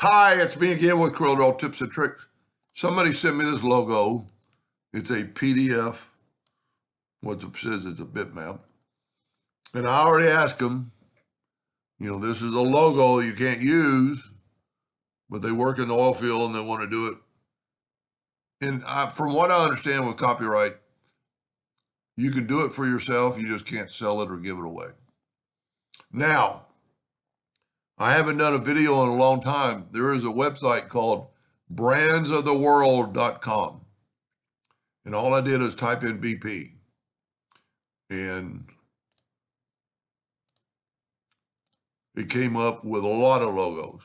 Hi, it's me again with Corel Tips and Tricks. Somebody sent me this logo. It's a PDF. What it says it's a bitmap. And I already asked them, this is a logo you can't use, but they work in the oil field and they want to do it. And from what I understand with copyright, you can do it for yourself. You just can't sell it or give it away. Now, I haven't done a video in a long time. There is a website called brandsoftheworld.com. And all I did is type in BP. And it came up with a lot of logos.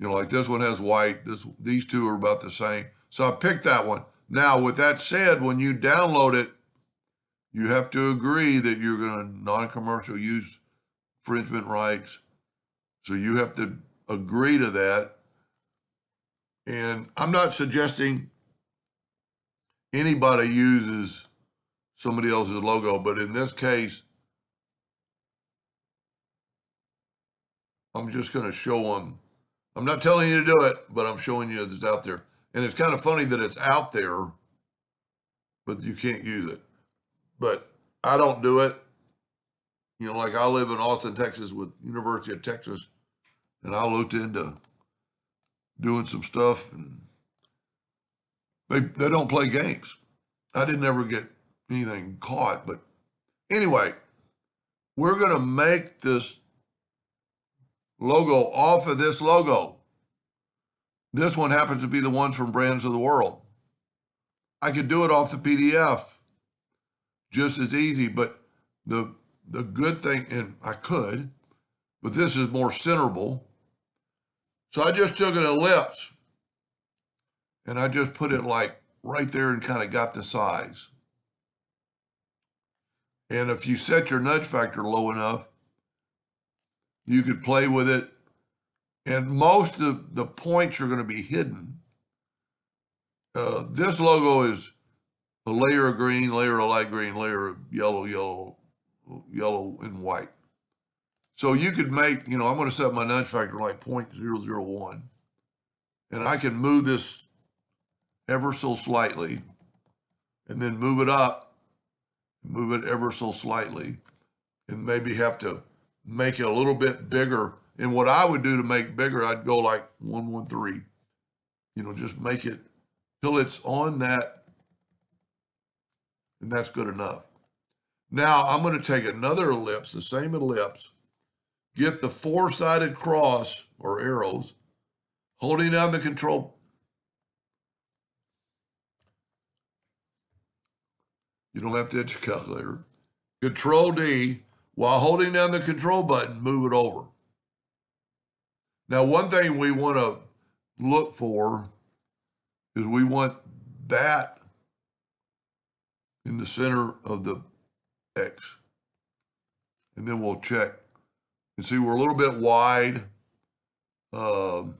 Like this one has white. These two are about the same. So I picked that one. Now, with that said, when you download it, you have to agree that you're going to non-commercial use infringement rights. So you have to agree to that. And I'm not suggesting anybody uses somebody else's logo, but in this case, I'm just going to show them. I'm not telling you to do it, but I'm showing you that it's out there. And it's kind of funny that it's out there, but you can't use it. But I don't do it. Like I live in Austin, Texas with University of Texas, and I looked into doing some stuff, and they don't play games. I didn't ever get anything caught, but anyway, we're going to make this logo off of this logo. This one happens to be the one from Brands of the World. I could do it off the PDF just as easy, but the good thing, and I could, but this is more centerable. So I just took an ellipse and I just put it like right there and kind of got the size. And if you set your nudge factor low enough, you could play with it. And most of the points are going to be hidden. This logo is a layer of green, layer of light green, layer of yellow, yellow, and white. So you could make, I'm going to set my nudge factor like 0.001. And I can move this ever so slightly and then move it up, move it ever so slightly, and maybe have to make it a little bit bigger. And what I would do to make bigger, I'd go like 113. Just make it till it's on that, and that's good enough. Now I'm going to take another ellipse, the same ellipse, get the four-sided cross or arrows, holding down the control. You don't have to hit your calculator. Control D, while holding down the control button, move it over. Now, one thing we want to look for is we want that in the center of the X. And then we'll check. You see, we're a little bit wide. So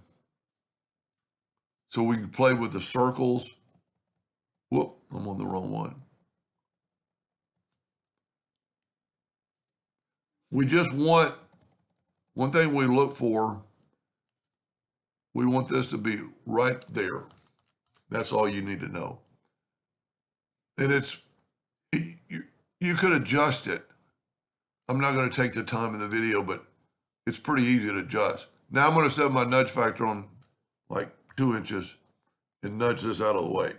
we can play with the circles. Whoop, I'm on the wrong one. We just want, one thing we look for, we want this to be right there. That's all you need to know. And you could adjust it. I'm not going to take the time in the video, but it's pretty easy to adjust. Now I'm going to set my nudge factor on like 2 inches and nudge this out of the way.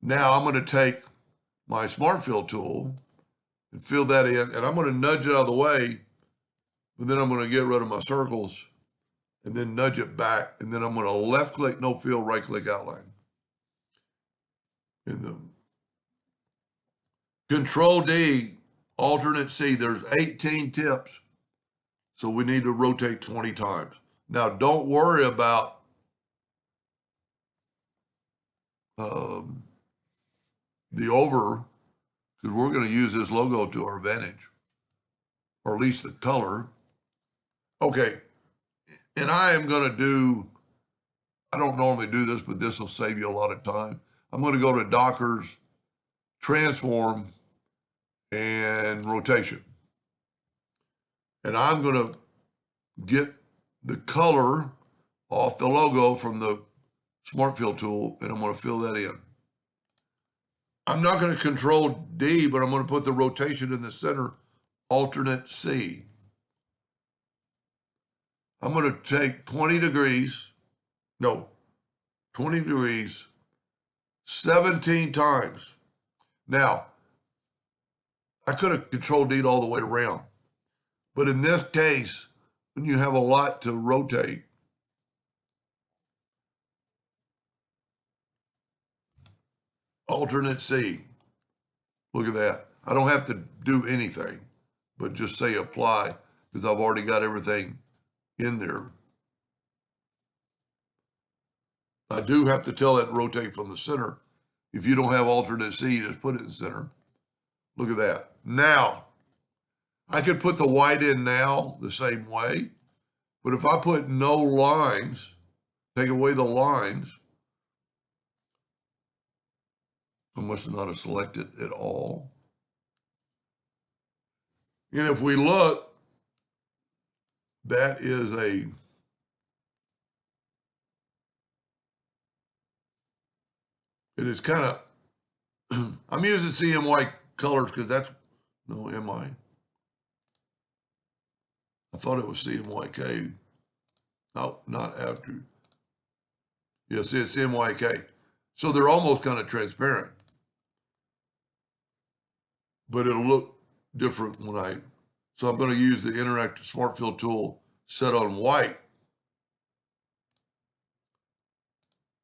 Now I'm going to take my smart fill tool and fill that in, and I'm going to nudge it out of the way, and then I'm going to get rid of my circles and then nudge it back, and then I'm going to left click, no fill, right click outline. And the Control D, alternate C, there's 18 tips. So we need to rotate 20 times. Now, don't worry about the over, because we're going to use this logo to our advantage, or at least the color. Okay, and I am going to do, I don't normally do this, but this will save you a lot of time. I'm going to go to Docker's, transform, and rotation. And I'm going to get the color off the logo from the Smart Fill tool, and I'm going to fill that in. I'm not going to Control D, but I'm going to put the rotation in the center, alternate C. I'm going to take 20 degrees, 17 times. Now, I could have Control D'd all the way around, but in this case, when you have a lot to rotate, alternate C. Look at that. I don't have to do anything, but just say apply, because I've already got everything in there. I do have to tell it to rotate from the center. If you don't have alternate C, just put it in the center. Look at that. Now, I could put the white in now the same way, but if I put no lines, take away the lines, I must not have selected it all. And if we look, that is it is kind of, I'm using CMY colors because that's, no, MI. I thought it was CMYK. No, not after. Yes, it's CMYK. So they're almost kind of transparent, but it'll look different when so I'm going to use the interactive Smart Fill tool set on white.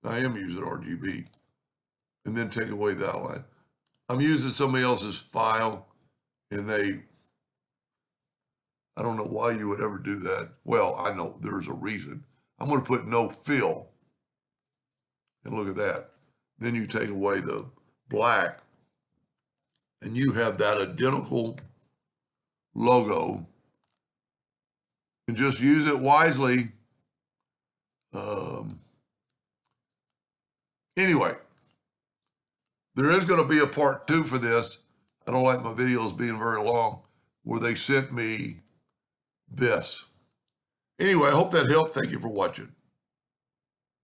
I am using RGB, and then take away that line. I'm using somebody else's file, and I don't know why you would ever do that. Well, I know there's a reason. I'm going to put no fill, and look at that. Then you take away the black, and you have that identical logo, and just use it wisely. Anyway, there is going to be a part 2 for this. I don't like my videos being very long, where they sent me this. Anyway, I hope that helped. Thank you for watching.